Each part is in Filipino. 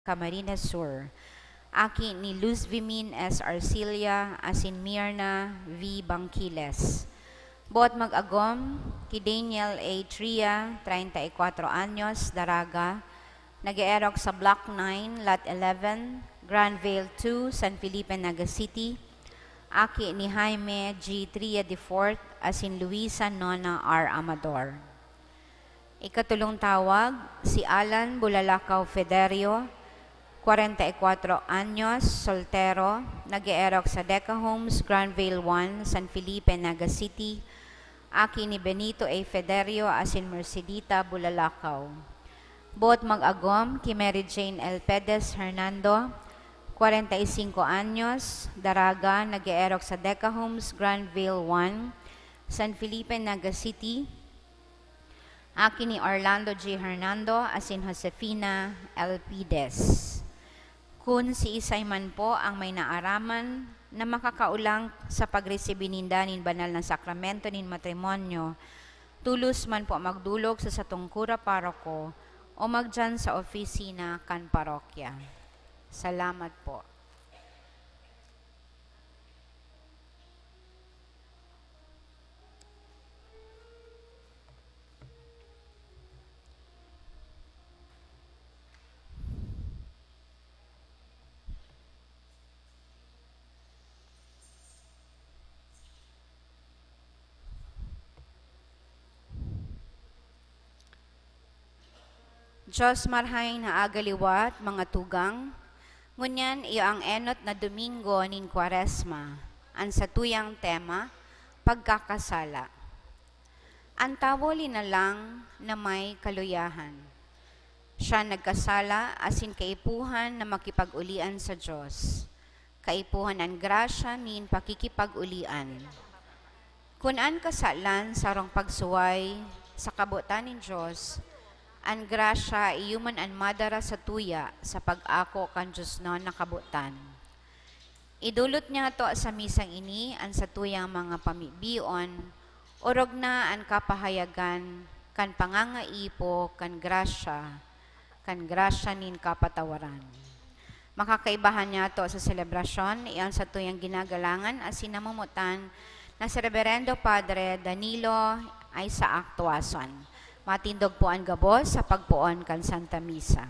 Camarines Sur. Aki ni Luz Vimin S. Arcilia, asin Mirna V. Bangkiles. Bot mag-agom, ki Daniel A. Tria, 34 anyos, Daraga, nag-eerok sa Block 9, Lot 11, Granville 2, San Felipe, Naga City. Aki ni Jaime G. Tria IV, asin Luisa Nona R. Amador. Ikatulong tawag, si Alan Bulalakaw Federio, 44 anyos, soltero, nag-eerok sa Deca Homes, Granville 1, San Felipe, Naga City. Aki ni Benito A. Federio, asin Mercedita Bulalakaw. Bot mag-agom, ki Mary Jane L. Pedez Hernando, 45 anyos, Daraga, nag-eerok sa Deca Homes, Granville 1, San Felipe, Naga City. Aki ni Orlando G. Hernando, asin Josefina L. Pides. Kung si isay man po ang may naaraman na makakaulang sa pagresibi ninda nin banal ng sakramento nin matrimonyo, tulos man po magdulog sa satungkura paroko o magdyan sa opisina kan parokya. Salamat po. Diyos marhay na agaliwat, mga tugang, ngunyan iyo ang enot na Domingo nin Kwaresma, ang satuyang tema, pagkakasala. Ang tawoli na lang na may kaluyahan. Siya nagkasala asin kaipuhan na makipag-ulian sa Diyos. Kaipuhan ang grasya nin pakikipag-ulian. Kunan kasalan sarong pagsuway sa kabutan nin Diyos, ang grasya iyuman ang madara sa tuya sa pag-ako kan Diyos no nakabutan. Idulot niya to sa misang ini ang sa tuyang mga pamibion, orog na ang kapahayagan kan pangangaipo kan grasya nin kapatawaran. Makakaibahan niya to sa selebrasyon, iyan sa tuyang ginagalangan as sinamumutan na si Reverendo Padre Danilo ay sa Actuason. Matindog po ang gabos sa pagpuon kan Santa Misa.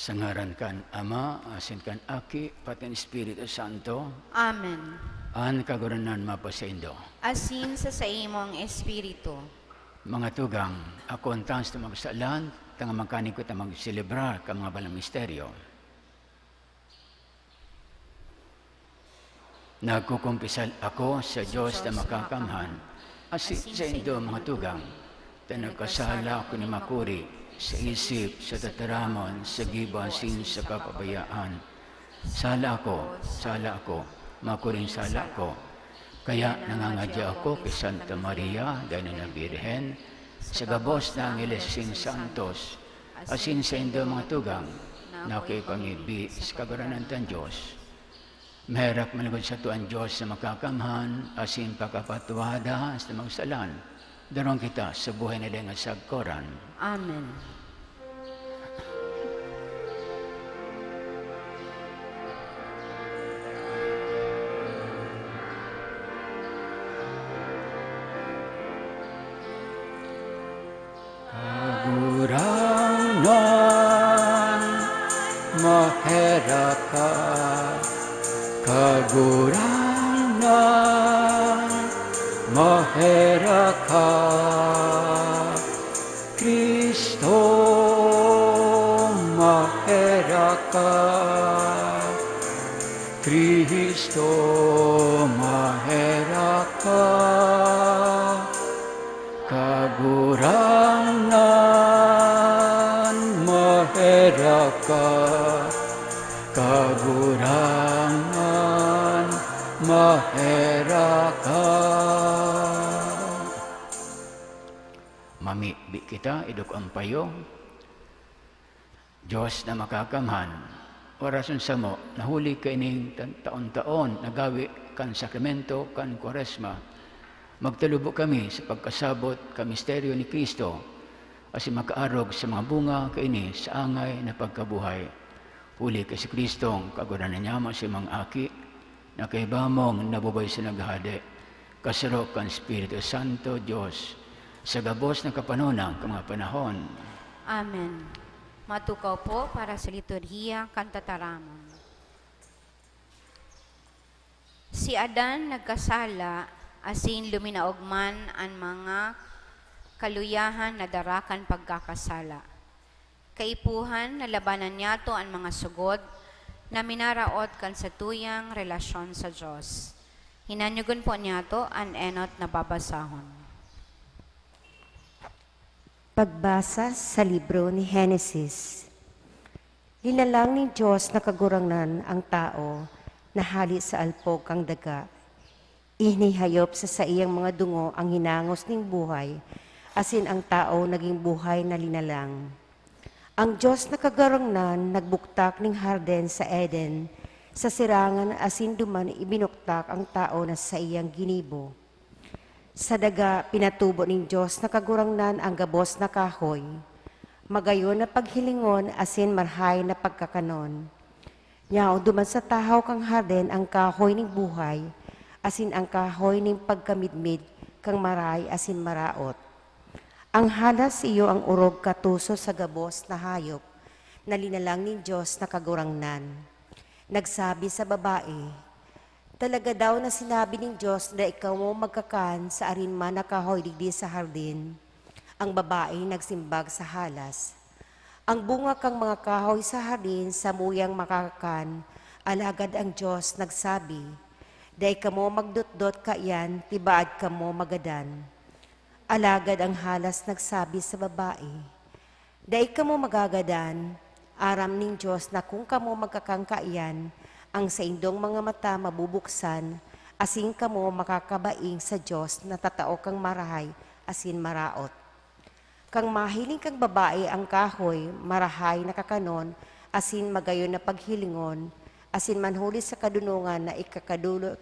Sa ngaran kan Ama, asin kan Aki, pati ang Espiritu Santo. Amen. An kaguranan mapasaindo. Asin sa imong espiritu. Mga tugang, ako ang tans na magsalan, tanga magkanin ko na magselebrar ka mga balang misteryo. Nagkukumpisal ako sa Diyos na makakamhan, asin sa indo mga tugang, tanagkasala ako ni makuri, sa isip, sa tataramon, sa gibasin, sa kapabayaan. Sala ako, makuring sala ako. Kaya nangangadya ako kay Santa Maria, Diyos na Birhen, sa gabos na Angeles sin Santos, asin sa indo mga tugang, na kay pangibi sa kaguranan tan Diyos. Mahirap managod sa tuan Diyos sa makakamhan, asin pakapatuwada sa magsalan. Darong kita sa buhay na dengan sagkoran. Amen. Kagurangan, mahera ka. Kagurangan, mahera ka. Kristo, mahera ka. Kristo, mahera ka. Kagurangan, mahera ka. Kagurangan, mahera ka. Mamibi kita, iduk ang payo. Diyos na makakamhan, orason sa mo, nahuli ka ining taon-taon, nagawi kan sakramento, kan kwaresma. Magtalubo kami sa pagkasabot ka misteryo ni Kristo, asi makaarog sa mga bunga kaini sa angay na pagkabuhay. Huli ka si Kristong kaguranan niya mo si mga aki, na kaibamong nabubay sa naghade, kasarok kan Espiritu Santo Diyos, sa gabos ng kapanunang mga panahon. Amen. Matukaw po para sa liturhiya kantataramon. Si Adan nagkasala, asin luminaog man ang mga kaluyahan na darakan pagkakasala. Kaipuhan na labanan niya to ang mga sugod na minaraot kan sa tuyang relasyon sa Diyos. Hinanyugon po niya to ang enot na babasahon. Pagbasa sa libro ni Henesis. Linalang ni Diyos na kagurangnan ang tao na hali sa alpog ang daga. Inihayop sa iyang mga dungo ang hinangos ning buhay, asin ang tao naging buhay na linalang. Ang Diyos na kagarangnan nagbuktak ning harden sa Eden, sa sirangan asin duman ibinuktak ang tao na sa iyang ginibo. Sa daga pinatubo ning Diyos na kagurangnan ang gabos na kahoy, magayon na paghilingon asin marhay na pagkakanon. Nyao duman sa tahaw kang harden ang kahoy ning buhay, asin ang kahoy ning pagkamidmid kang maray asin maraot. Ang halas iyo ang urog katuso sa gabos na hayop, na linalang ni Diyos na kagurangnan. Nagsabi sa babae, talaga daw na sinabi ng Diyos na ikaw mo magkakan sa arinman na kahoy digdi sa hardin. Ang babae nagsimbag sa halas. Ang bunga kang mga kahoy sa hardin sa muyang makakakan, alagad ang Diyos nagsabi, day kamo magdutdot ka yan, tibaad kamo magadan. Alagad ang halas nagsabi sa babae, day kamo magagadan, aram ning Diyos na kung kamo magkakangkaiyan, ang sa indong mga mata mabubuksan, asin kamo makakabaing sa Diyos na tatao kang marahay, asin maraot. Kang mahiling kang babae ang kahoy, marahay na kakanon, asin magayon na paghilingon, asin manhuli sa kadunungan na ikakadulot,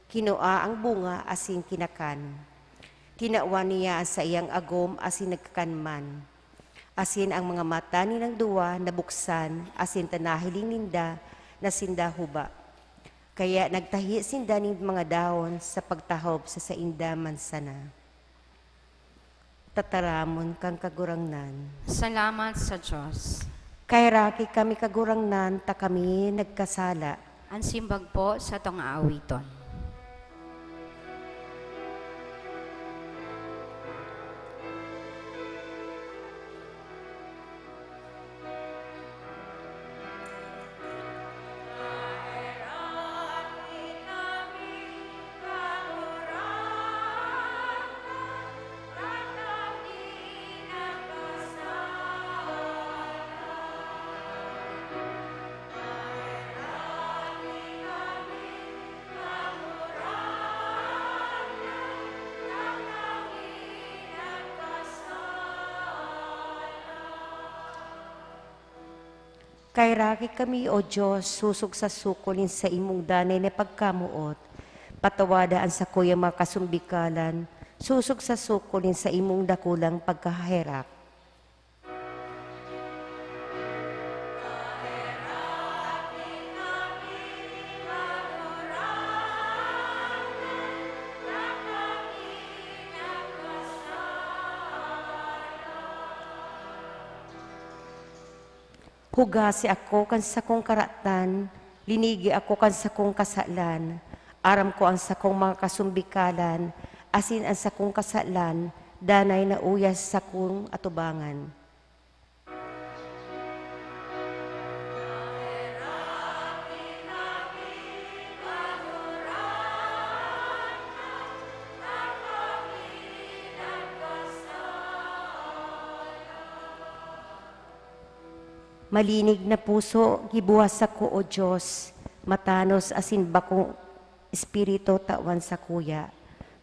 kinua ang bunga asin kinakan. Tinawa niya sa iyang agom asin nagkakanman. Asin ang mga mata nilang duwa nabuksan asin tanahiling ninda na sinda huba. Kaya nagtahi sinda ning mga dahon sa pagtahob sa sainda mansana. Tataramon kang kagurangnan. Salamat sa Diyos. Kay raki kami kagurangnan ta kami nagkasala. Ang simbag po sa tong aawiton. Kairaki kami, O Diyos, susog sa sukulin sa imong danay na pagkamuot. Patawadaan sa kuya mga kasumbikalan, susog sa sukulin sa imong dakulang pagkahahirak. Hugasi ako kan sa kong karatan, linigi ako kan sa kong kasalan, aram ko ang sa kong mga kasumbikalan, asin ang sa kong kasalan, danay na uyas sa kong atubangan. Malinig na puso, gibuhas ako, O Diyos, matanos asin bakong espiritu tawan sa kuya.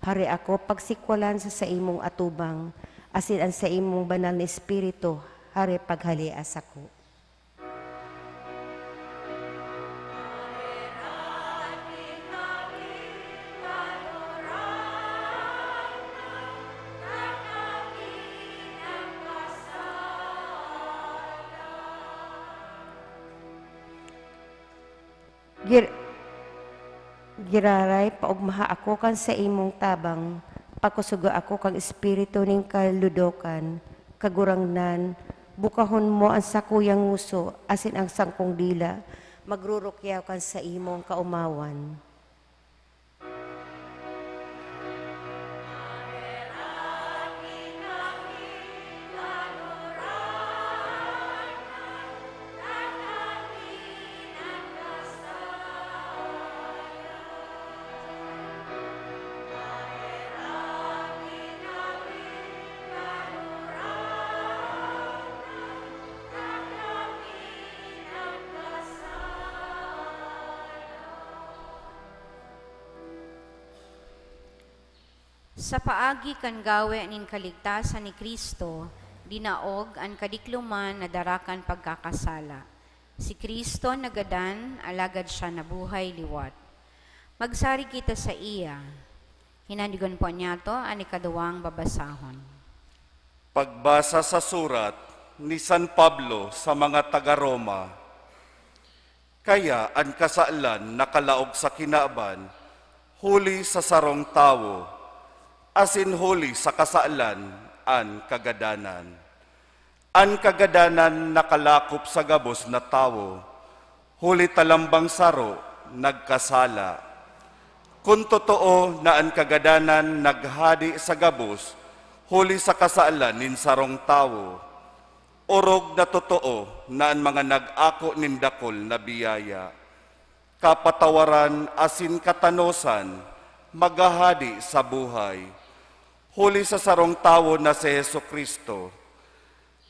Hari ako pagsikwalan sa imong atubang, asin ang sa imong banal na espiritu, hari paghalias ako. Giraray, paugmaha ako kan sa imong tabang, pakusuga ako kang espiritu ning kaludokan, kagurangnan, bukahon mo ang sakuyang nguso, asin ang sangkong dila, magrurukyaw kan sa imong kaumawan. Sa paagi kan gawe nin kaligtasan ni Kristo, dinaog ang kadikluman na darakan pagkakasala. Si Kristo nagadan, alagad siya nabuhay liwat. Magsari kita sa iya. Hinandigan po niya to ang ikaduwang babasahon. Pagbasa sa surat ni San Pablo sa mga taga-Roma. Kaya ang kasaalan nakalaog sa kinaban, huli sa sarong tawo, asin huli sa kasaalan an kagadanan. An kagadanan nakalakop sa gabos na tawo, huli talambang saro, nagkasala. Kung totoo na ang kagadanan naghadi sa gabos, huli sa kasaalan nin sarong tawo, orog na totoo na ang mga nag-ako nin dakol na biyaya, kapatawaran asin katanosan, maghahadi sa buhay. Huli sa sarong tawo na si Hesus Kristo,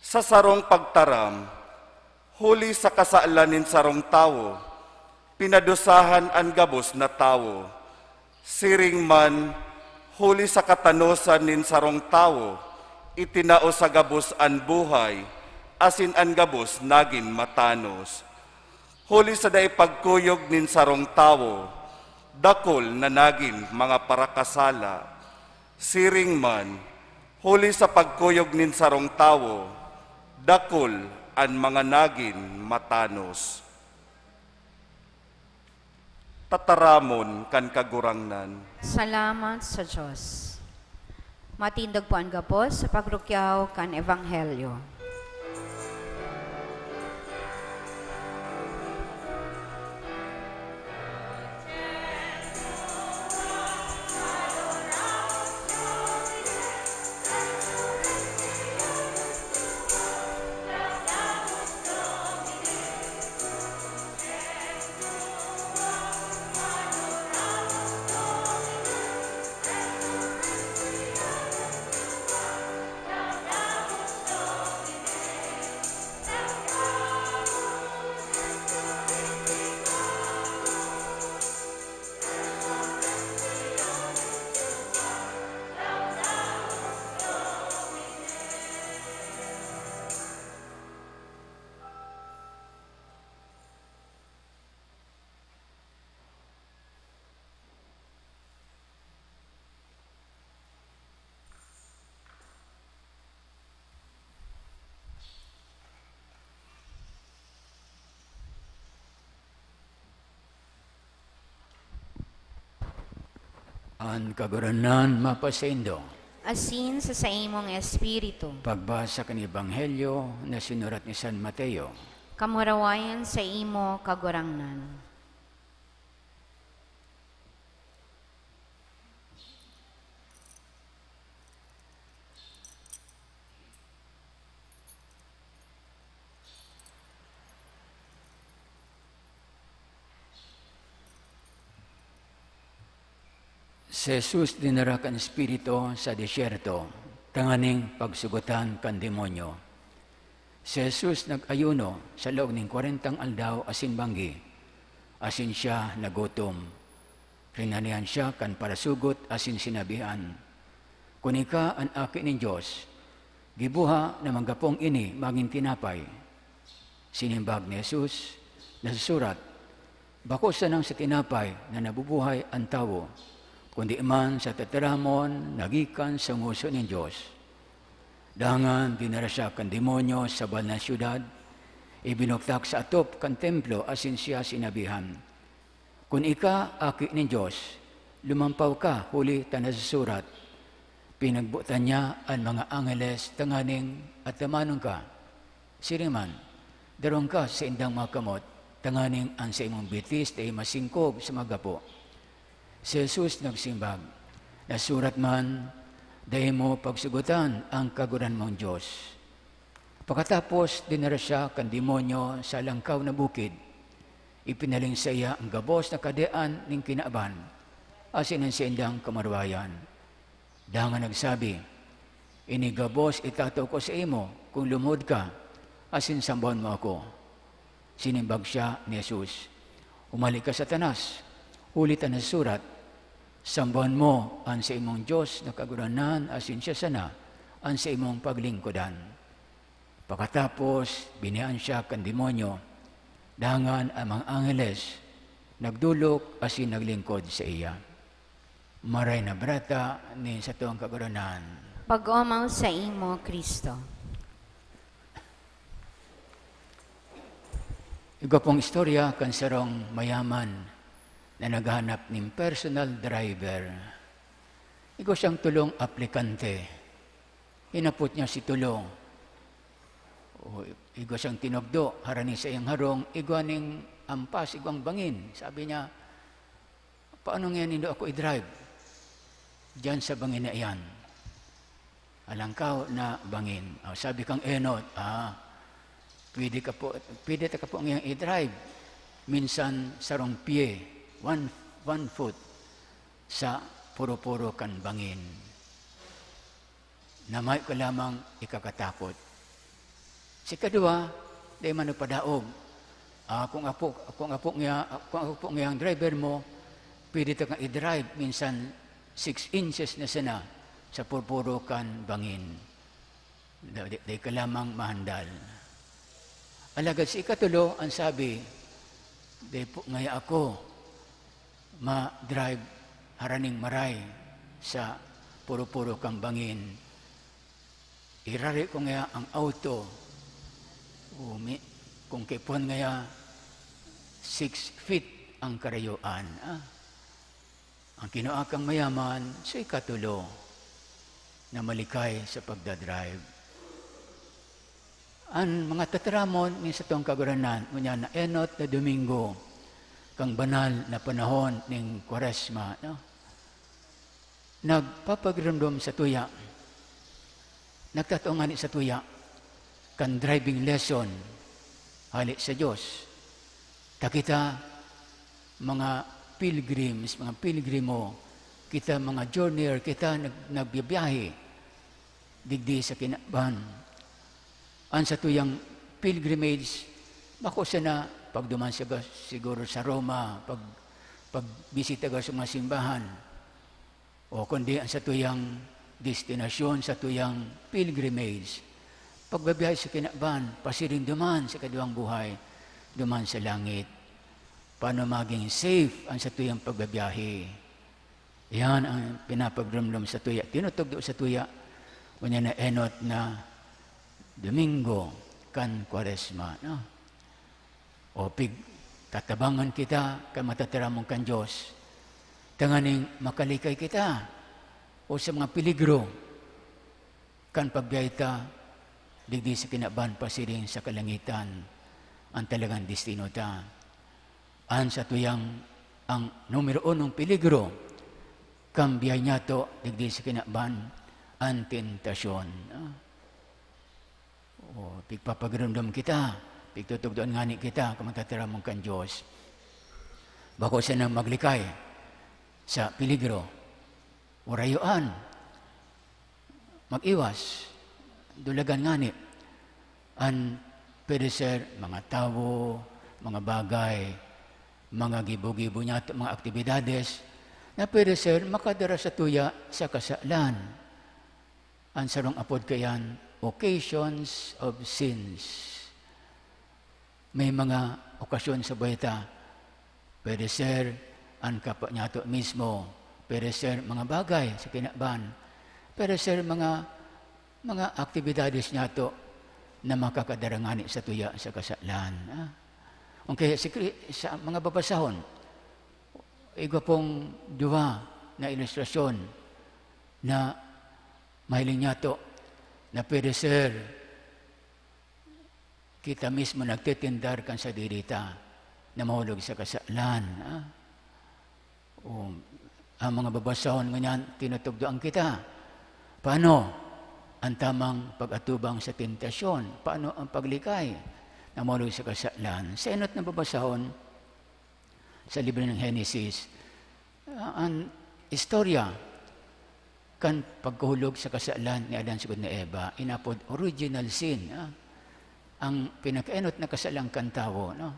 sa sarong pagtaram, huli sa kasaalan nin sarong tawo, pinadusahan ang gabos na tawo, siring man, huli sa katanosan nin sarong tawo, itinao sa gabos an buhay, asin an gabos nagin matanos. Huli sa daipagkuyog nin sarong tawo, dakol na nagin mga parakasala, siring man, huli sa pagkuyog nin sarong tawo, dakol an mga nagin matanos. Tataramon kan kagurangnan. Salamat sa Diyos. Matindag po ang gapos sa pagrukyaw kan Ebanghelyo. Ang kaguranan mapasaindo. Asin sa imong espiritu. Pagbasa kan Ebanghelyo na sinurat ni San Mateo. Kamurawayan sa imo kagurangnan. Si Jesus dinara kan Espiritu sa disyerto, tanganing pagsugutan kan demonyo. Si Jesus nag-ayuno sa loob ng 40 aldaw asin banggi, asin siya nagutom. Rinanihan siya kan parasugot asin sinabihan, kunika ang aki ni Diyos, gibuha na manggapong ini maging tinapay. Sinimbag ni Jesus, nasusurat, bako sa nang sa tinapay na nabubuhay ang tawo, kundi man sa tataramon, nagikan sa nguso ng Diyos. Dangan, dinara siya kan demonyo sa bal na syudad, ibinuktak sa atop kan templo asin siya sinabihan, kung ika aki ng Diyos, lumampaw ka huli tanasusurat, pinagbutan niya ang mga angeles tanganing at tamanong ka. Siriman, darong ka sa indang mga kamot, tanganing ang sa imong bitis ay masingkog sa magapo. Si Jesus nagsimbag, nasurat man, dahil mo pagsugutan ang kaguran mong Diyos. Pagkatapos, dinara siya kan demonyo sa langkaw na bukid. Ipinaling sa iya ang gabos na kadean ng kinaaban, asin ang sindang kamarwayan. Dangan nagsabi, inigabos itataw ko sa imo kung lumod ka, asin sambon mo ako. Sinimbag siya ni Jesus, umalik ka Satanas, ulitan na surat, sambuhan mo ang sa imong Diyos na kaguranan asin siya sana ang sa imong paglingkodan. Pagkatapos, biniyaan siya kan demonyo, dangan ang mga angeles, nagdulok asin naglingkod sa iya. Maray na brata ni sa tuong kaguranan. Pag-umaw sa imo, Kristo. Igo pong istorya kan sarong mayaman na naghanap ng personal driver. Igo siyang tulong aplikante. Hinapot niya si tulong. O, igo siyang tinogdo, harani sa iyang harong, igo aning ampas, igo ang bangin. Sabi niya, paano nga nindo ako i-drive? Diyan sa bangin na iyan. Alangkaw na bangin. O, sabi kang enot, pwede ka po ngayong i-drive. Minsan sarong pie. One foot sa puro-puro kan bangin. Namay ko lamang ikakatakot. Si kadua, di man nagpadaog. Kung apo nga ang driver mo, pwede ka nga i-drive minsan 6 inches na sana sa puro-puro kan bangin. Di ka lamang mahandal. Alagad si ikatulo, ang sabi, di po ngaya ako, ma-drive haraning maray sa puro-puro kang bangin. Irari ko nga ang auto. Kung kipon nga 6 feet ang karayuan. Ang kinuakang mayaman, so ikatulo na malikay sa pagdadrive. Ang mga tataramon ni sa tong kaguranan, unya na enot na Domingo, kang banal na panahon ng Kwaresma, no? Nagpapagramdam sa tuya, nagtataungan sa tuya, kan driving lesson, hali sa Diyos. Takita, mga pilgrims, mga pilgrimo, kita mga journeyer, kita nagbibiyahe, digdi sa kinaban. Ang sa tuyang pilgrimage, bako sana, pagduman siya siguro sa Roma, pagbisita ka sa mga simbahan, o kundi ang sa tuyang destinasyon, sa tuyang pilgrimage, pagbabiyahe sa kinaban, pasiring duman sa kaduang buhay, duman sa langit. Paano maging safe ang sa tuyang pagbabiyahe? Yan ang pinapagramdam sa tuya. Tinutugdo sa tuya, kanya na enot na Domingo kan Kwaresma, no? O tatabangan kita kan matataramong kan Diyos. tanganing makalikay kita o sa mga peligro kan pagbiyahe ta digdi sa kinaban pasiring sa kalangitan ang talagang destino ta. An sa tuyang ang numero unong peligro kan biyahe niya to digdi sa kinaban ang tentasyon. O pigpapagrumdum kita, pigtutugdoan ngani kita kamatataramong kan Diyos. Bako siya nang maglikay sa peligro, warayuan, mag-iwas, dulagan ngani, an pwede sir, mga tao, mga bagay, mga gibo-gibo niya, mga aktibidades, na pwede sir, makadara sa tuya sa kasalan. Ang sarong apod kayan, occasions of sins. May mga okasyon sa buhay ta, pwede sir, ang kapwa niya to mismo, pwede sir, mga bagay sa kinaban, pwede sir, mga aktibidades niya to na makakadarangani sa tuya sa kasalan. Okay, sa mga babasahon, igo pong dua na ilustrasyon na mahiling niya to na pwede sir, kita mismo nagtitindar kan sa dirita na mahulog sa kasalan. O, ang mga babasahon ganyan, tinutugdoan kita. Paano ang tamang pag-atubang sa tentasyon? Paano ang paglikay na mahulog sa kasalan? Sa inot na babasahon, sa libro ng Genesis, ang istorya kan pagkahulog sa kasalan ni Adan sugod ni Eva, inapod original sin. Ang pinakainot na kasalang kan tao, no?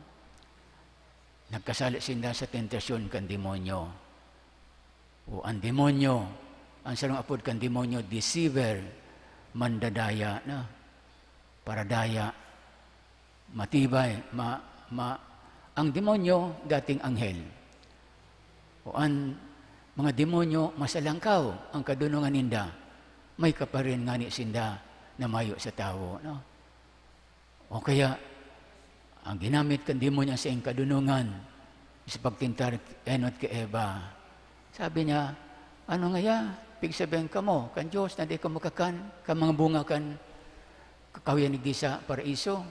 Nagkasala sinda sa tentasyon kan demonyo. O ang demonyo, ang sarong apod kan demonyo, deceiver, mandadaya, no? Paradaya, matibay, ang demonyo, dating anghel. O ang mga demonyo, masalangkaw ang kadunungan ninda. May kaparin nga ni sinda na mayo sa tao. No? O kaya, ang ginamit kan demonyo sa iyong kadunungan sa pagtintar enot kay Eva. Sabi niya, ano nga ya? Pigsabihin ka mo, kan Diyos, na di ka makakan, ka mga bunga kan kakawian ni sa paraiso.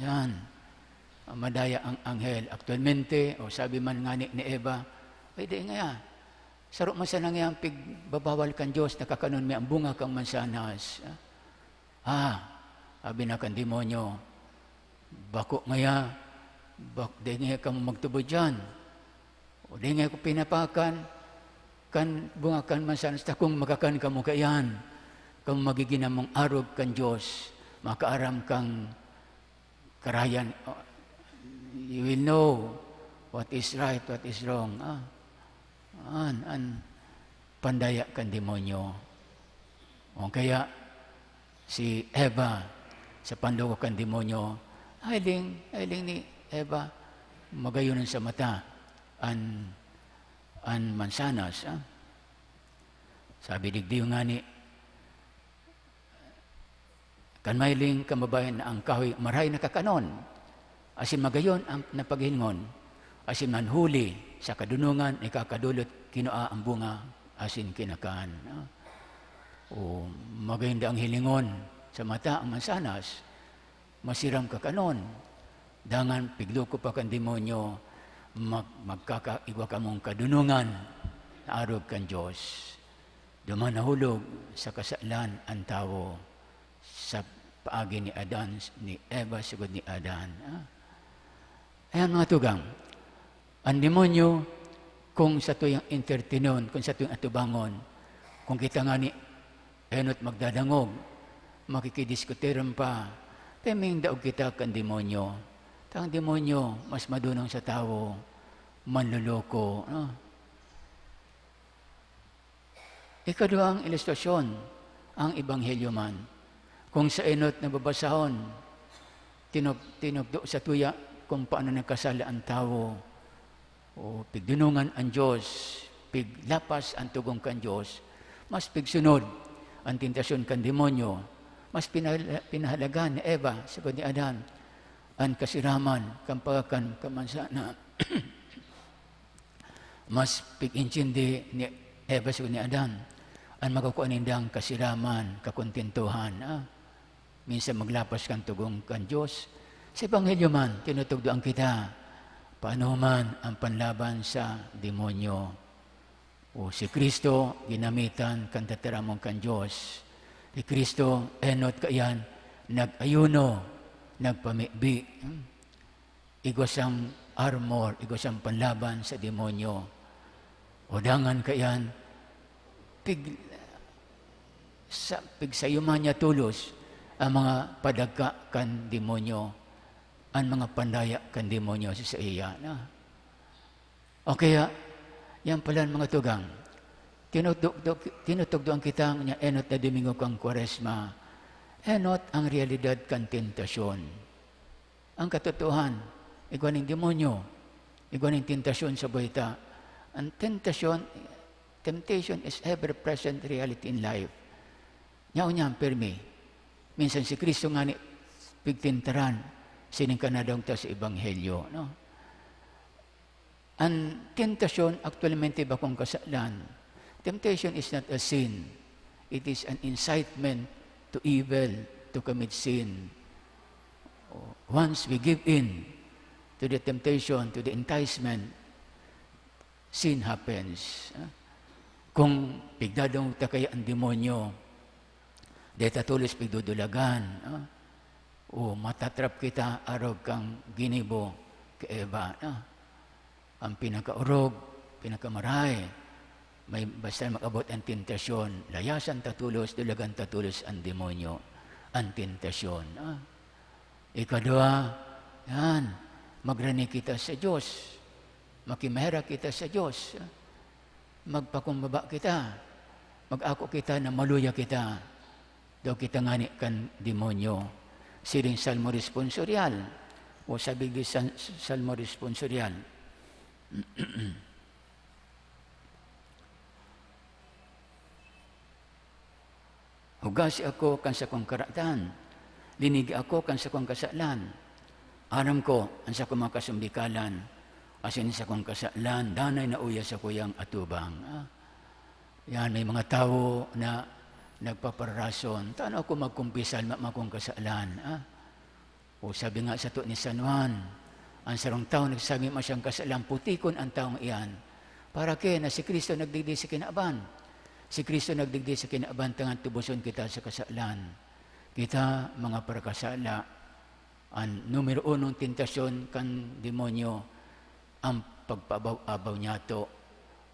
Yan. Madaya ang anghel. Aktualmente, o sabi man nga ni Eva, ay di nga ya, sarok man sa nangyayang pigbabawal kan Diyos, nakakanon may ang bunga kang mansanas. Sabi na kan demonyo, bako nga ya, di nga ka magtubo dyan. O di nga ko pinapakan, kan bunga kan mansanas, takong makakan ka mo kayan, kung magiginamong arog kan Diyos, makaaram kang karayan. You will know what is right, what is wrong. Pandaya kan demonyo. O kaya si Eva sa pandugo kan demonyo, hiling ni Eva magayonan sa mata an mansanas. Sabi digdiyo nga ni kan mailing kamabayan na ang kahoy maray nakakanon asin magayon ang napaghingon asin manhuli sa kadunungan ikakadulot kinoa ang bunga asin kinakaan. O magayunda ang hilingon sa mata ang mansanas, masiram ka kanon, dangan pigluko pa kan demonyo, magkakaigwa ka mong kadunungan na arog kan Diyos. Duman nahulog sa kasalan ang tao sa paagi ni Adan, ni Eva sugod ni Adan. Ayan mga tugang, ang demonyo, kung sa tuyang entertainon, kung sa tuyang atubangon, kung kita nga ni enot magdadangog, makikidiskuteran pa, teming daog kita kan demonyo. Ang demonyo, mas madunong sa tao, manluloko. No? Ikaduhang ilustrasyon, ang ebanghelyo man. Kung sa enot na babasahon, tinugdo sa tuya kung paano nagkasala ang tao, o pigdunungan ang Diyos, piglapas ang tugong kan Diyos, mas pigsunod ang tentasyon kan demonyo, mas pinahalagan ni Eva, sagod ni Adan, ang kasiraman, kampakan, kamansana. Mas pig-intindi ni Eva sa ni Adan, ang magakuan nindang kasiraman, kakontentuhan. Minsan maglapas kang tugong kan Diyos. Sa Ebanghelyo man, tinutugdoan kita, paano man ang panlaban sa demonyo. O si Kristo, ginamitan kan tataramong kan Diyos. Si Kristo, enot kayan, nag-ayuno, nagpamibi. Igos ang armor, igos ang panlaban sa demonyo. O dangan kayan, pigsayuman niya tulos ang mga padagka kan demonyo, ang mga pandaya kan demonyo sa iya. O kaya, yan pala mga tugang, tinutugdoan kita niya enot na Domingo kang Kwaresma, enot ang realidad kan tentasyon. Ang katotohan, igwan ng demonyo, igwan ng tentasyon sa buhita. Ang temptation is ever-present reality in life. Nyaw niyang permi. Minsan si Kristo nga ni pigtintaran, sining ka na daw ta sa Ebanghelyo. No? Ang tentasyon, actualmente ba kung kasalan? Temptation is not a sin. It is an incitement to evil, to commit sin. Once we give in to the temptation, to the enticement, sin happens. Kung pigdadong ta kaya ang demonyo, deta tulis pigdudulagan, o matatrap kita arog kang ginibo kay Eva. Ang pinakaurog, pinakamaray, may basta mag-abot ang tentasyon, layasan tatulos, dulagan tatulos ang demonyo, ang tentasyon. Ikadua, yan, magrani kita sa Diyos, makimera kita sa Diyos, magpakumbaba kita, mag-ako kita na maluya kita, daw kita ngani kan demonyo. Siring salmo responsorial, o sabi di salmo responsorial, hugasi ako kan sa kong karatan, linig ako kan sa kong kasalan, aram ko ang sa kong mga kasumbikalan, asin sa kong kasalan, danay na uya sa kuyang atubang. Yan, may mga tao na nagpapararason, tano ako magkumpisal makong kasalan. O sabi nga sa to ni San Juan, ang sarong tao nagsabi masyang kasalan, putikon ang taong iyan. Para kaya na si Kristo nagdigdi sa kinaaban. Si Kristo nagdigdi sa kinaaban, tangan tubuson kita sa kasalan. Kita, mga parakasala, ang numero unong tentasyon kan demonyo, ang pagpabaw-abaw niya to,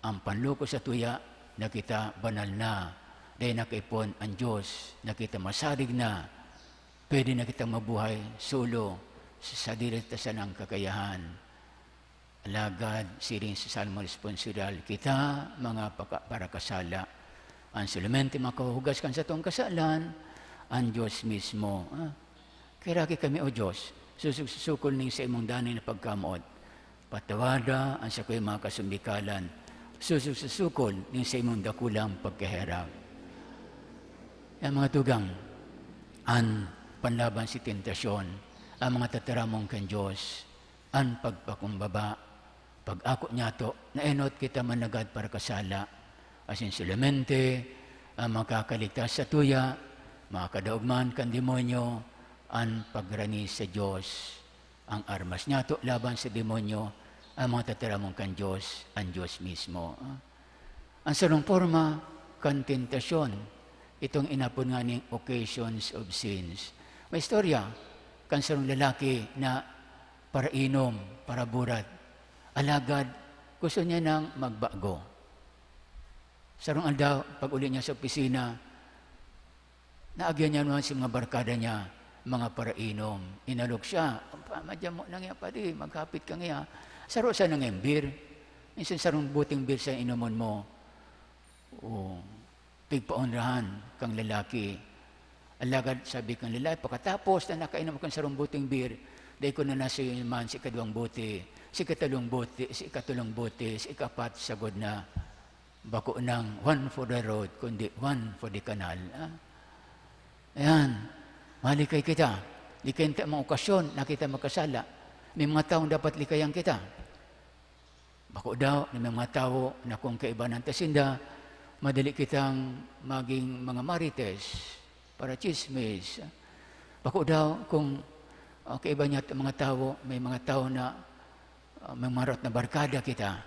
ang panluko sa tuya, na kita banal na, dahil nakaipon ang Diyos, na kita masarig na, pwede na kita mabuhay solo, sa diretasan ng kakayahan. Alagad, siring sa salmo responsorial, kita, mga parakasala, ang solamente makahugas kan sa itong kasalan, ang Diyos mismo. Kaya kami, O Diyos, susukol ning sa imong danay na pagkamot, patawada ang sa kuya mga kasumbikalan, susukol ning sa imong dakulang pagkaherap. Ang mga tugang, ang panlaban si tentasyon, ang mga tataramong kan Diyos, ang pagpakumbaba, pag-ako niya to, na enot kita managad para kasala, asin solamente, ang makakaligtas sa tuya, makakadaugman kan demonyo, ang pagrani sa Diyos, ang armas niya to, laban sa demonyo, ang mga tataramong kan Diyos, ang Diyos mismo. Ang sarong forma, kan tentasyon, itong inapon nga ng occasions of sins. May istorya, kan sarong lalaki na para inom, para burat. Alagad, gusto niya nang magbago. Sarong aldaw, pag uli niya sa opisina, naagyan niya naman si mga barkada niya, mga para inom. Inalok siya, madyan mo lang yan pa di, magkapit ka nga. Saro sa nang embir. Minsan sarong buting beer sa inuman mo. O, pigpaunrahan kang lalaki. Alagad, sabi kang lalaki, pagkatapos na nakainom akong sarong buting beer, dahil ko na nasa yun man si ikadwang buti, si ikatulong buti, si ikatulong buti, si ikapat, sagod na, bako ng one for the road, kundi one for the canal. Ayan, malikay kita. Likay kita mga okasyon na kita magkasala. May mga taong dapat likayan kita. Bako daw ng mga tao na kung kaibanan tasinda, madali kitang maging mga marites para chismis. Bako daw kung kaiba niya mga tao, may mga tao na may mga rot na barkada kita,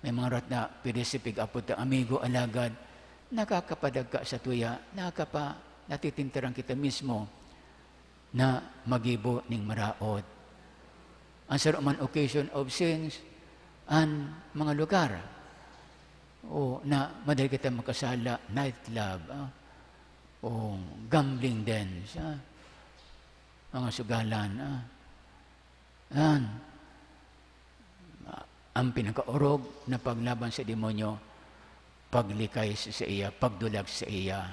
may mga rot na pinisipig apod ta amigo alagad, nakakapadagka sa tuya, natitintaran kita mismo na magibo ning maraot. Ang saruman occasion of sins, ang mga lugar o na madali kita makasala, nightclub, o gambling dens, mga sugalan. Ang pinakaorog na paglaban sa demonyo, paglikay sa iya, pagdulag sa iya,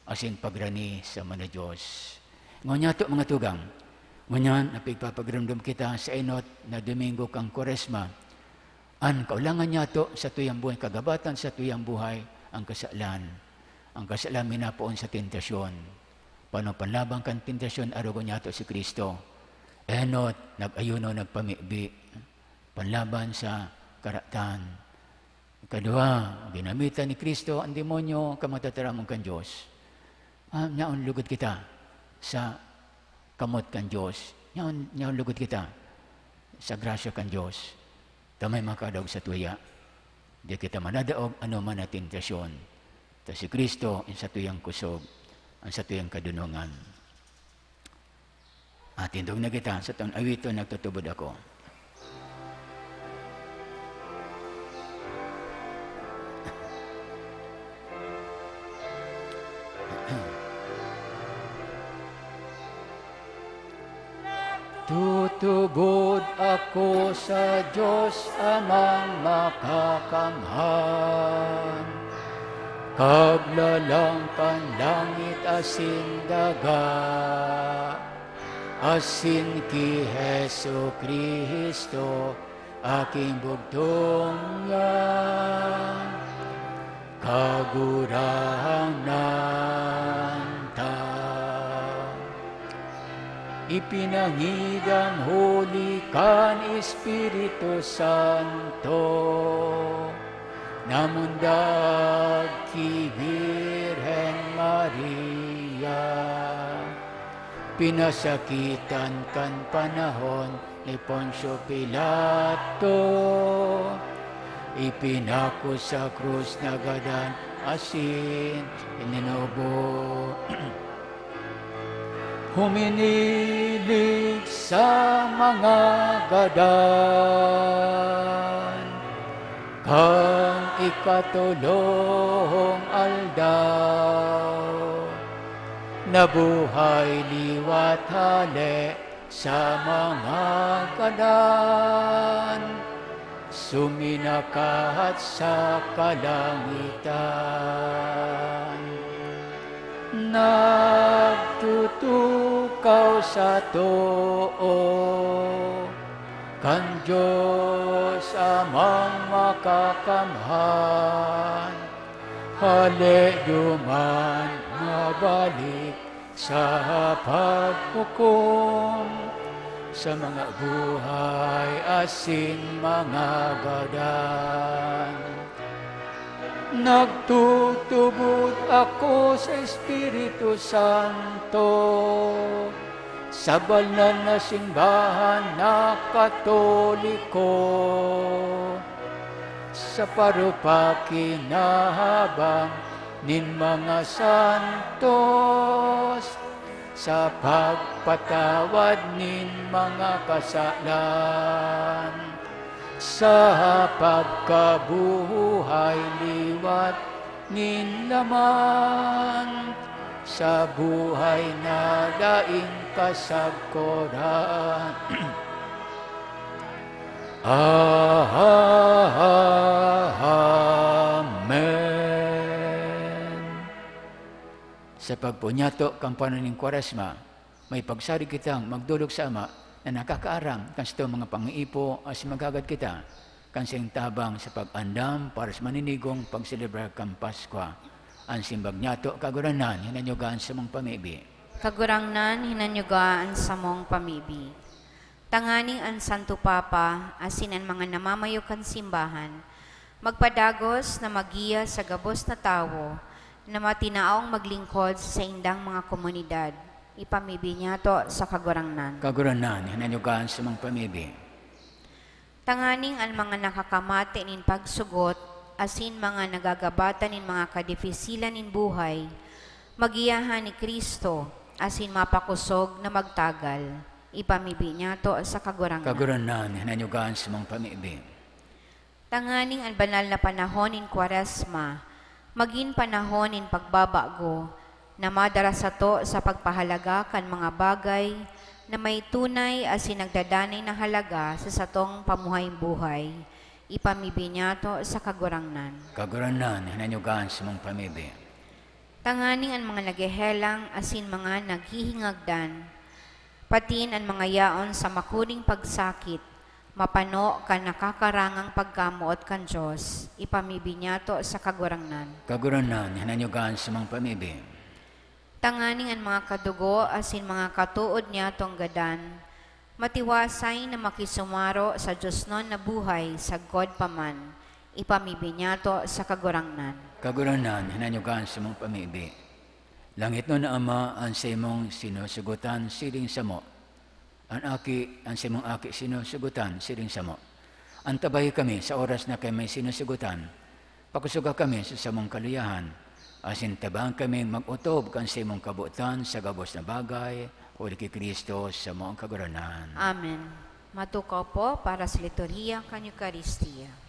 asin pagrani sa mga Diyos. Ngunyan to mga tugang, ngunyan napigpapagramdam kita sa inot na Domingo kang Koresma, ang kaulangan niya to sa tuyang buhay, kagabatan sa tuyang buhay, ang kasalan. Ang kasalan minapoon sa tentasyon. Paano panlabang kang tentasyon, arugo niya to si Kristo. Enot, nag-ayuno, nagpamibi, panlaban sa karatan. Kadua, ginamitan ni Kristo ang demonyo, kamatataramong kan Diyos. Nyaon lugod kita sa kamot kan Diyos. Nyaon lugod kita sa grasya kan Diyos. Tamay makadaog sa tuya. Di kita manadaog ano man na tentasyon. Ta si Kristo ang sa tuyang kusog, ang sa tuyang kadunungan. At tindog na kita sa taon awito nagtutubod ako. Tutubod ako sa Diyos amang makakamhan, kaglalangkan langit asin daga, asin ki Hesu Kristo aking bugtong yan, kagurahang nanta. Ipinangidang huli kan Espiritu Santo, namundag ki Birhen Maria, pinasakitan kan panahon ni Poncio Pilato, ipinako sa krus na gadan asin ininubo. Huminilig sa mga gadan, kang ikatulong aldaw, nabuhay liwat hali sa mga gadan, suminakat sa kalangitan. Nagtutukaw sa too, kan Diyos amang makakamhan, hali duman mabalik sa paghukom, sa mga buhay asin mga gadan. Nagtutubod ako sa Espiritu Santo, sa banal na simbahan na Katoliko, sa parupaki na habang nin mga santos, sa pagpatawad nin mga kasalan, sa pagkabuhay liwat nin laman, sa buhay na daing kasagkoran. Amen. Sa pagpunyato kang pananing Kwaresma, may pagsari kitang magdulog sa Ama na nakakaaram kan sa mga pangiipo as magagad kita kan siyang tabang sa pag-andam para sa maninigong pagselebrar kang Paskwa. Ang simbag niyato kaguranan hinanyugaan sa mong pamibi. Kagurangnan hinanyugaan sa mong pamibi. Tanganing ang Santo Papa, asin ang mga namamayo kan simbahan, magpadagos na magiya sa gabos na tawo, na matinaong maglingkod sa indang mga komunidad. Ipamibi niya to sa kagurangnan. Kaguranan, hinanyugan sa mga pamibi. Tanganing ang mga nakakamati nin pagsugot, asin mga nagagabatan nin mga kadifisilan nin buhay, magiyahan ni Kristo, asin mapakusog na magtagal. Ipamibi niya to sa kagurangnan. Kaguranan, hinanyugan sa mga pamibi. Tanganing ang banal na panahon in Kwaresma, maging panahon in pagbabago, na madara to sa pagpahalaga kan mga bagay na may tunay asin nagdadanay na halaga sa satong pamuhayng buhay. Ipamibi niya to sa kagurangnan. Kaguranan, hinanyugan sa mga pamibi. Tanganing ang mga naghehelang asin mga naghihingagdan, patin ang mga yaon sa makuring pagsakit, mapano ka nakakarangang pagkamuot kan Diyos. Ipamibi niya to sa kagurangnan. Kaguranan, hinanyugan sa mga pamibi. Tanganing ang mga kadugo asin mga katuod niya tong gadan, matiwasay na makisumaro sa Diyos non na buhay sa God paman. Ipamibi niya to sa kagurangnan. Kaguranan, hinanyugan sa mga pamibi. Langit no na Ama, ang sa imong sinusugutan, siling sa mo. Ang sa imong aki sinusugutan, siling sa mo. Antabay kami sa oras na kay may sinusugutan. Pakusuga kami sa samong kaluyahan. Asin tabang kami mag-utob kan sa imong kabutan sa gabos na bagay, o kay Kristo sa mong kaguranan. Amen. Matukaw po para sa liturhiya kan Eucharistia.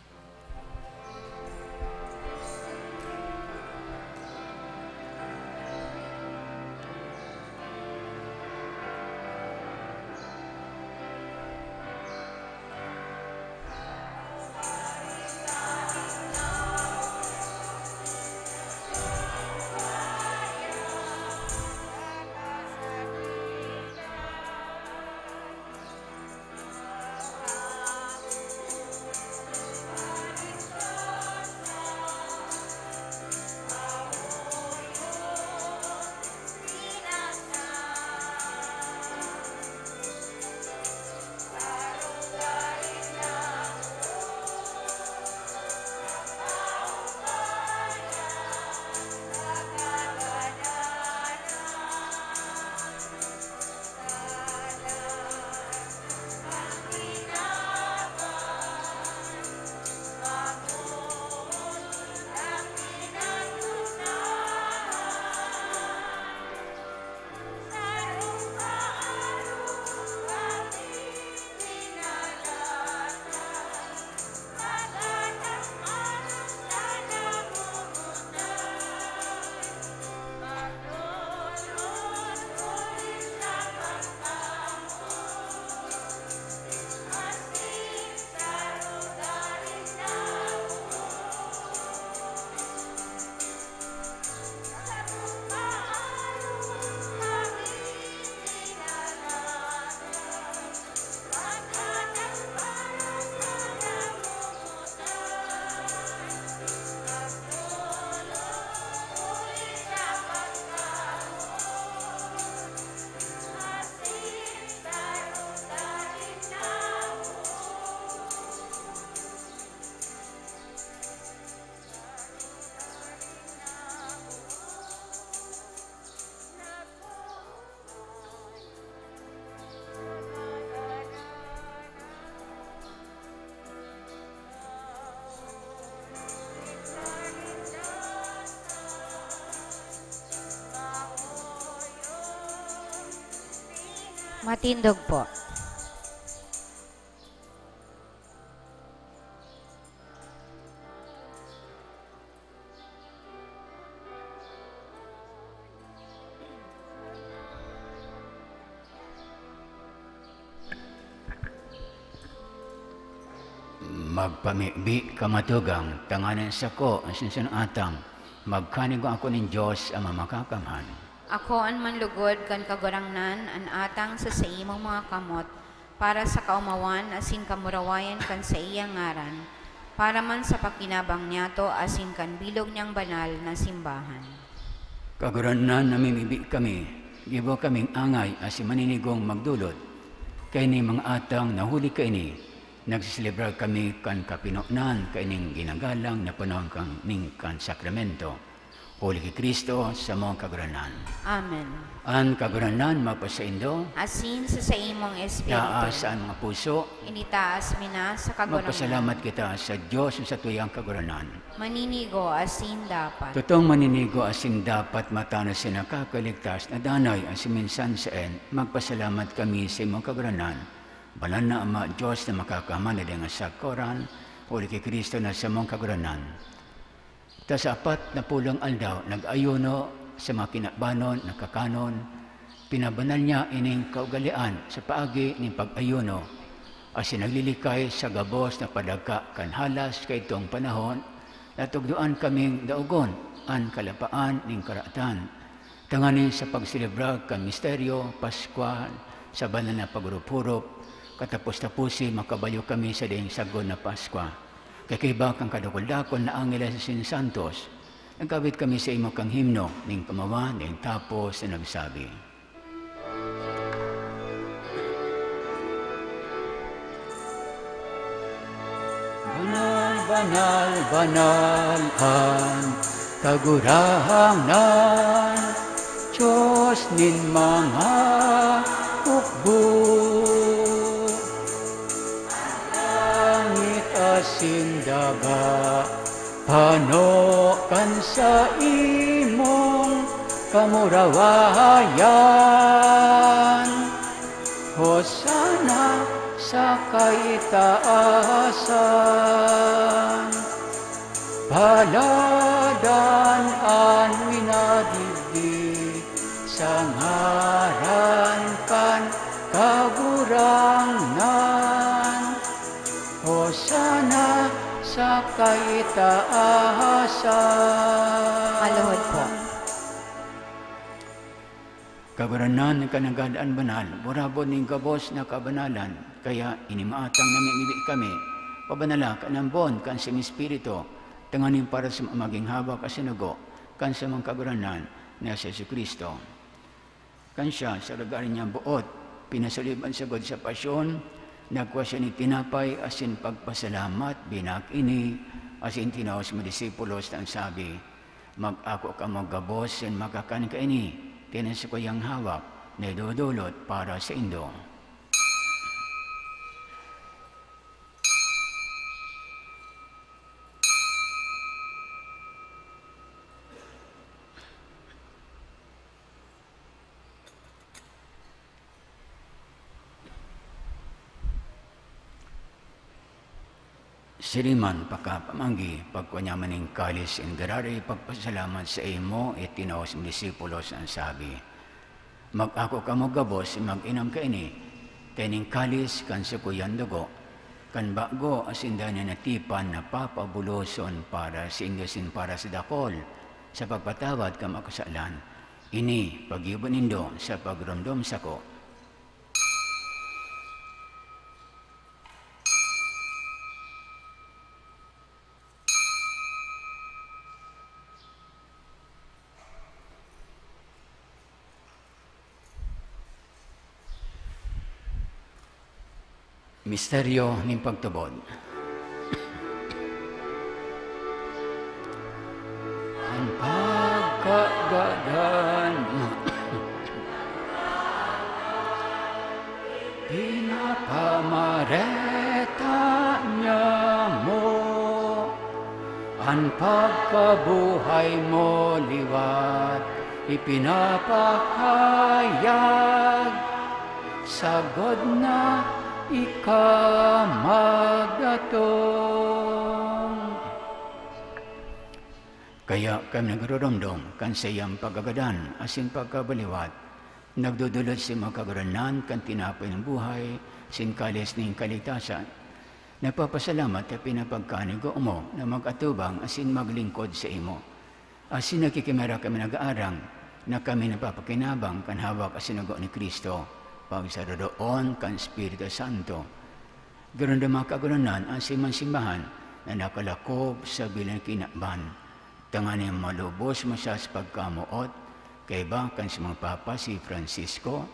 Matindog po. Magpamibi kamatugang, tanganan sa ko, ang sinsanatang, magkanig ako ng Diyos ang mamakakamhan. Ako an manlugod kan kagurangnan an atang sa imong mga kamot, para sa kaumawan asin kamurawayan kan sa iyang ngaran, para man sa pakinabang niya to asin kan bilog niyang banal na simbahan. Kaguranan namimibi kami, gibo kaming angay asin maninigong magdulot, kay ni mga atang nahuli kay ni, nagsiselebrar kami kan kapinunan kay ning ginagalang na panahon kang ning kan sakramento. Huli ki Kristo sa mong kaguranan. Amen. An kaguranan mapasaindo, Asin sa imong espiritu. taas ang mga puso, Initaas mina sa kaguranan. magpasalamat kita sa Diyos sa tuyang kaguranan. Maninigo asin dapat. Totoong maninigo asin dapat matano sa nakakaligtas na danay ang siminsan saan, magpasalamat kami sa imong kaguranan. Banal na Ama, Diyos na makakamana nga sa koran, huli kay Kristo na sa mong kaguranan. Ta sa 40 aldaw, nag-ayuno sa mga kinabanon, nakakanon, pinabanal niya ining kaugalian sa paagi ng pag-ayuno, asin naglilikay sa gabos na padagka kanhalas kay itong panahon, natugduan kaming daugon, an kalapaan ning karatan. Tanganin sa pagsilibra kan misteryo, Pascual, sa banal na pagrupurup, katapos-tapusi makabayo kami sa ding sagon na Paskwa. Kakaiba kang kadakol-dakol na Angeles Sin Santos, nagkabit kami sa imo kang himno, ning kamawa, ning tapos na nagsabi. Banal, banal, banal, ang kagurahanan, Diyos nin mga hukbo. Langit asin daga, panokan sa imong kamurawayan. Hosana sa kaitaasan, paladan an winadidi, sa ngaran kan kagurangan. Hosana sa kaitaasan. Maluhod po. Kaguranan ng kanagadaan banal, burabod ning gabos na kabanalan, kaya inimaatang namimibig kami, pabanala ka ng bon, kan sa Espiritu, tanganin para sa maging haba kasinugo, kan sa mga kaguranan na sa Kristo. Kan siya sa lugar niya buot, pinasuliban sagod sa pasyon, nagkuha siya ni tinapay, asin pagpasalamat, binakini, asin tinaos mo disipulos, ang sabi, mag-ako ka magabos, sin makakanin ka ini, tinasa ko yung hawak na idudulot para sa indo. Siliman pagkapamanggi, pagkunyaman ng kalis in garari, pagpasalamat sa imo, itinaos ng disipulos ang sabi, mag-ako ka mo gabos, mag-inam ka ini, tening kalis kan sa kuyan dugo, kan bago asinda na natipan na papabuloson para sa indosin para sa dakol, sa pagpatawad ka makasalan, ini pag-ibon indo sa pagramdom sa ko. Misteryo ng pagtubod. Ang pagkagadan pinapamareta niya mo, ang pagkabuhay mo liwat ipinapahayag, sagod na ikamagdatong. Kaya kami nagruramdam kan sayang pagagadan asin pagkabaliwat, nagdudulot si magkaguranan kan tinapay ng buhay, sin kalis ng kaligtasan. Nagpapasalamat at pinapagkanigo mo na mag-atubang asin maglingkod sa imo. Asin nakikimera kami nag-aarang na kami napapakinabang kan hawak asinago ni Kristo. Pagsaroon kan Espiritu Santo. Ganoon na mga kaguranan ang simbahan na nakalakob sa bilang kinakban. Tanganin malubos mo siya sa pagkamuot, kay ba kan si mga Papa si Francisco,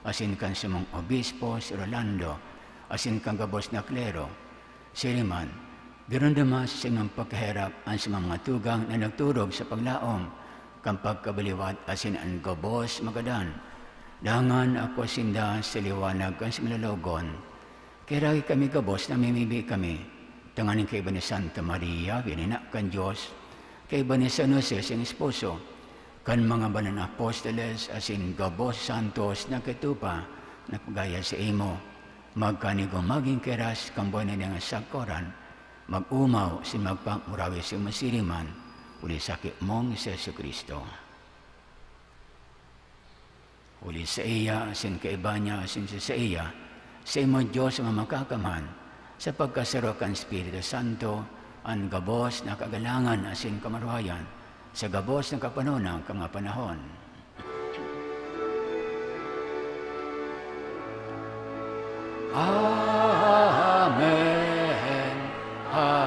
asin kan sumong obispo si Rolando, asin kang gabos na klero, siriman, dirundamas sa imong pagkahirap ang sa mga tugang na nagturog sa paglaom, kang pagkabaliwat asin ang gabos magadan. Dangan ako sinda sa liwanag kan sa milalogon. Kaya kami gabos na mimibi kami. Tanganin kay iba ni Santa Maria, ginina kan Diyos, kay iba ni San Jose, siyang esposo, kan mga banal na apostoles, asin gabos santos na kitupa, na pagaya sa imo, magkanigo maging keras, kang buwan na nga sagkoran, mag-umaw, si magpamurawi si masiriman, uli sakit mong si Yesu Kristo. Uli sa iya, asin kaiba niya, asin sa iya, sa imo Diyos ang makakaman, sa pagkasaro kan Espiritu Santo, ang gabos na kagalangan asin kamarwayan, sa gabos ng kapanunang mga panahon. Amen. Amen.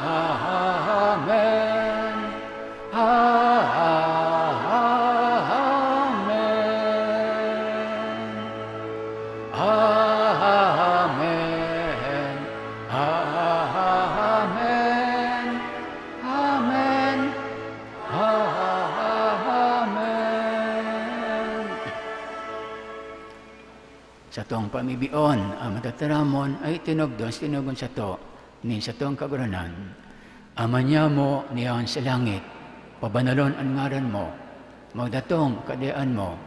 Amen. Amen. Amen. Amen. Amen. Sa tong pamibion, ang matataramon ay tinugdos, tinugon sa to, ni sa tong kaguranan. Ama niya mo niyan sa langit, pabanalon ang ngaran mo, magdatong kadean mo,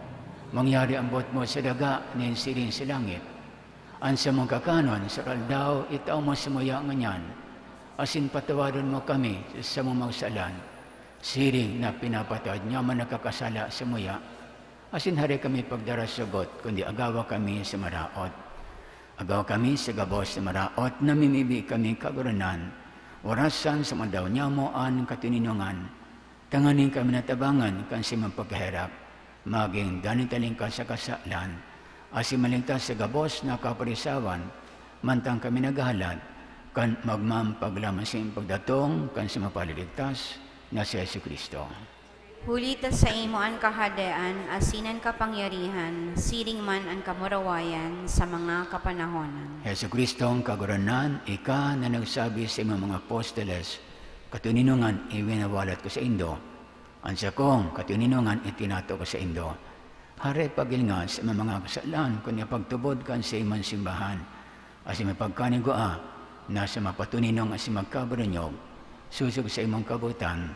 mangyari ang bot mo sa daga, nin sirin sa langit. Ang sa mong kakanon, sa kaldaw, itaw mo sa muya nganyan, asin patawaran mo kami sa mong magsalan, siring na pinapatawad niya man nakakasala sa muya, asin hari kami pagdarasugot, kundi agawa kami sa maraot. Agaw kami sa gabos sa maraot, namimibi kami kaguranan, warasan sa madaw niya mo ang katininungan, tanganin kami natabangan kan si pagkahirap, maging danitaling ka sa kasalan, asin malingtas sa gabos na kaparisawan, mantang kami naghalad, kan magmampaglaman sa pagdatong, kan si mapaliligtas, na si Yesu Kristo. Hulita sa imo ang kahadaan, asinan kapangyarihan, siring man ang kamurawayan sa mga kapanahonan. Yesu Kristo ang kaguranan, ika na nagsabi sa mga apostoles, katuninungan iwinawalat ko sa indo, ang sakong katuninungan itinato ko sa indo. Hare pagilngan sa mga kasalan, kunya pagtubod kan sa iman simbahan, as mapagkanigoa, nasa mapatuninong as magkabaranyog, susog sa imong kabutan,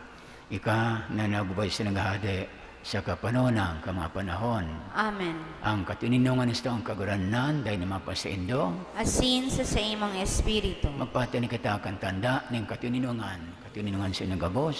ika na nabubay sa naghahade sa kapanonang mga panahon. Amen. Ang katuninungan nito ang kaguranan dahil namapa sa indo, Asin sa imong espiritu. magpatani kita kan tanda ng katuninungan sa nagabos.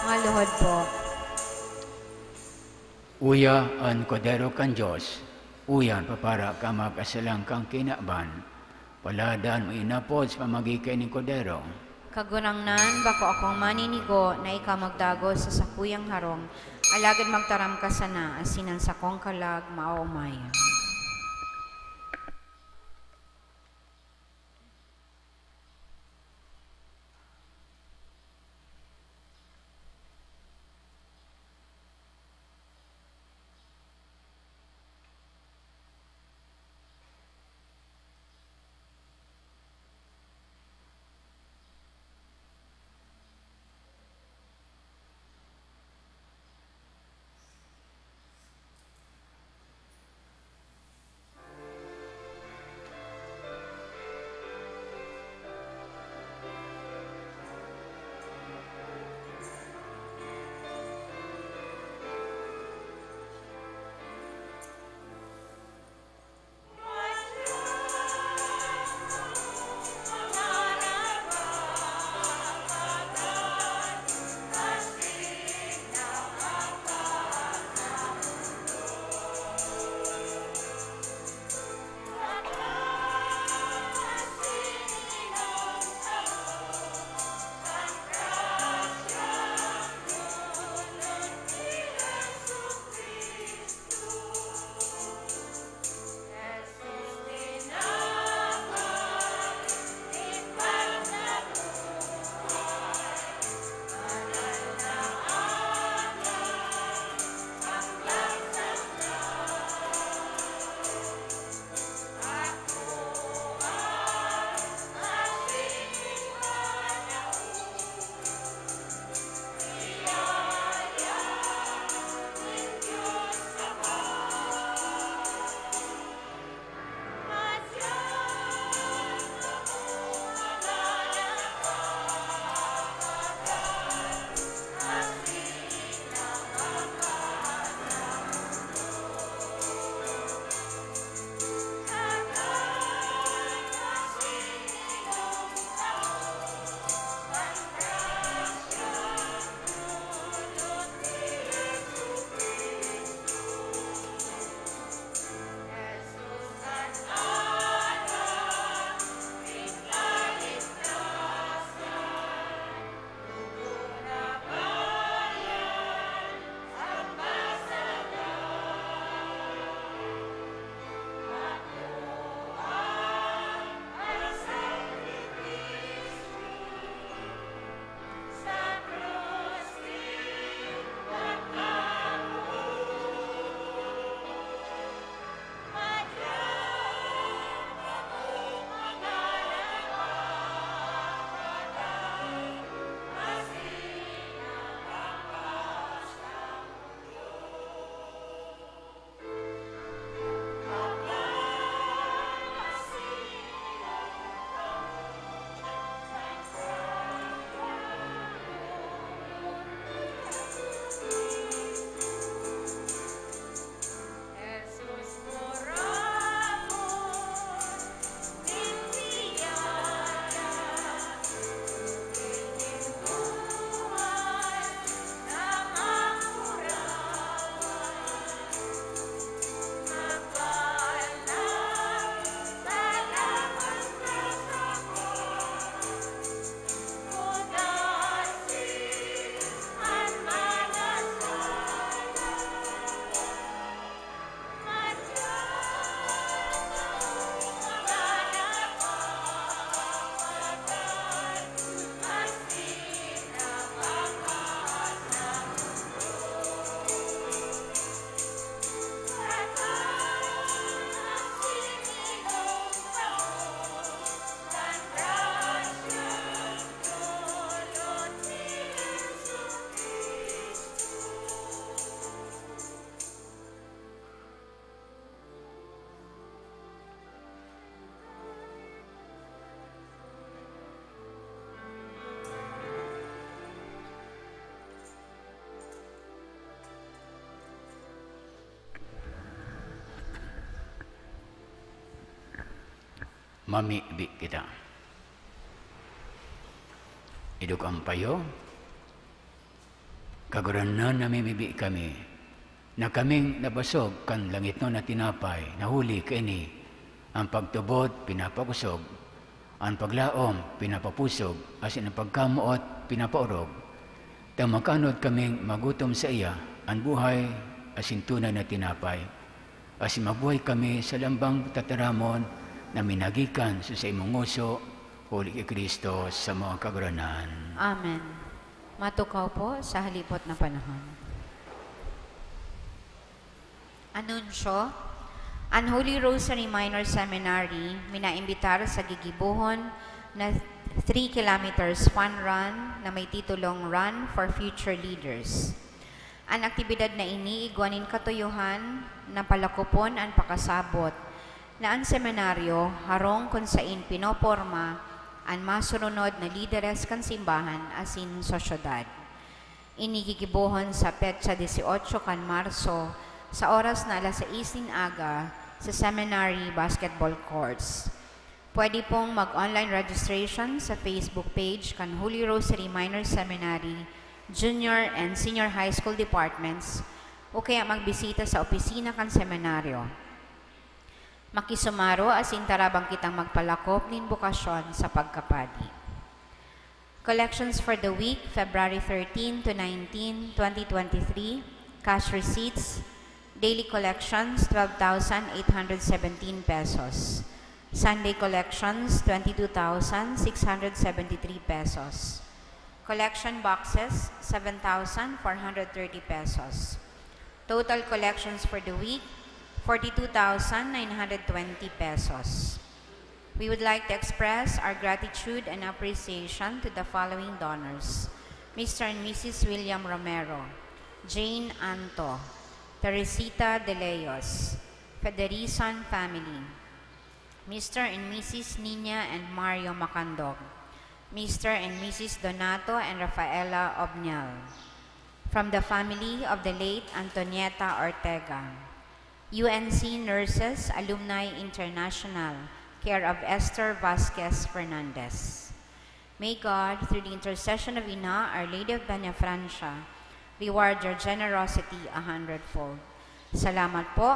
Mga luhod po. Uya ang kodero kan Diyos, uyan papara ka makasalang kang kinaban, paladan mo inapod sa pamagikay ni kodero. Kagunangnan, bako akong maninigo na ikaw magdago sa sakuyang harong, alagad magtaram ka sana, asinan sa kong kalag, maumaya. mamibi kita. Iduk ang payo, kaguranan na mimibi kami, na kaming nabasog kan langit no na tinapay, nahuli kaini, ang pagtubot pinapakusog, ang paglaom pinapapusog, asin ang pagkamuot pinapaurog, tang makanod kaming magutom sa iya, ang buhay asin tunay na tinapay, asin mabuhay kami sa lambang tataramon na minagikan sa imong nguso, huli kay Kristo sa mga kaguranan. Amen. Matukaw po sa halipot na panahon. Anunsyo, Unholy Rosary Minor Seminary minaimbitar sa gigibuhon na 3 kilometers fun run na may titulong Run for Future Leaders. Ang aktibidad na ini igwanin katuyuhan na palakupon ang pakasabot na ang seminaryo harong kung sain pinoporma ang masurunod na lideres kan simbahan asin sosyedad. Inigigibuhon sa petsa 18 kan Marso sa oras na alas 6 aga sa seminary basketball courts. Pwede pong mag-online registration sa Facebook page kan Holy Rosary Minor Seminary, Junior and Senior High School Departments o kaya magbisita sa opisina kan seminaryo. Makisumaro asin tarabang kitang magpalakop nin bukasyon sa pagkapadi. Collections for the week, February 13 to 19, 2023. Cash receipts, daily collections, 12,817 pesos. Sunday collections, 22,673 pesos. Collection boxes, 7,430 pesos. Total collections for the week, 42,920 pesos. We would like to express our gratitude and appreciation to the following donors: Mr. and Mrs. William Romero, Jane Anto, Teresita De Leos, Federizon family, Mr. and Mrs. Nina and Mario Macandog, Mr. and Mrs. Donato and Rafaela Obnial, from the family of the late Antonieta Ortega, UNC Nurses Alumni International, care of Esther Vasquez Fernandez. May God, through the intercession of Ina, Our Lady of Benefrancia, reward your generosity 100-fold. Salamat po,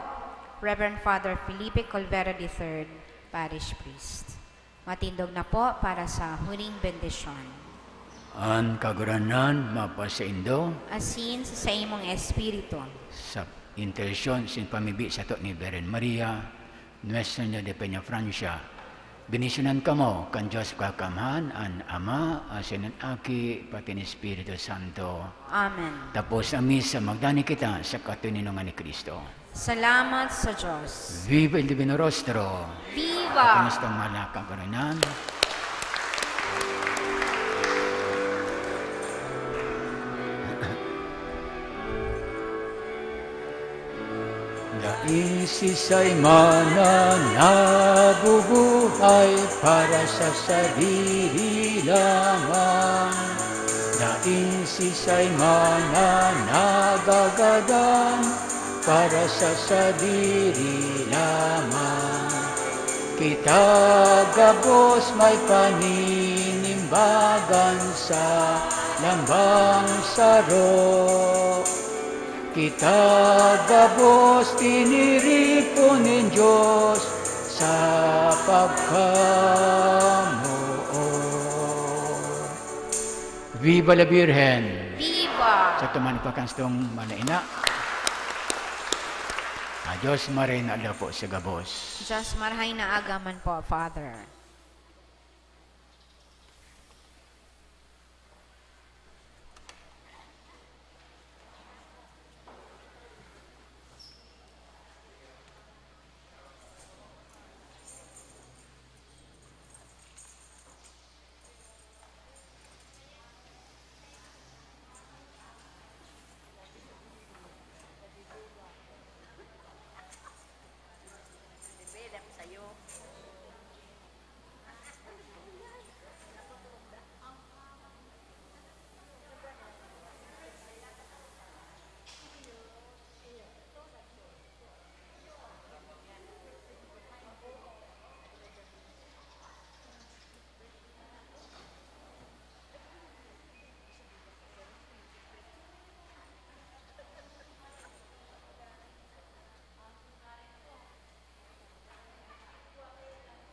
Reverend Father Felipe Colvera III, Parish Priest. Matindog na po para sa huling bendisyon. Ang kaguranan mapasaindo Asin sa imong espiritu. sa intensyon sin pamibi sa to ni Beren Maria, Nuestra Señora de Peña Francia. Binisyonan kamo kan Diyos kakamhan, an Ama, asin ang Aki, pati ni Espiritu Santo. Amen. Tapos ang misa, magdani kita sa katuninungan ni Kristo. Salamat sa Diyos. Viva el Divino Rostro! Viva! Kinustang malakang kaguranan. Naisisay mana nabubuhay para sa sarili lamang. Naisisay mana nagagadan para sa sarili lamang. Kita gabos may paninimbagan sa lambang saro. Kita gabos tiniripon ng Diyos sa pagkamuo. Viva la Virgen! Viva! Sa tuman pakanstong manaina. Diyos marin ala po sa gabos. Diyos marhay na agaman po, Father.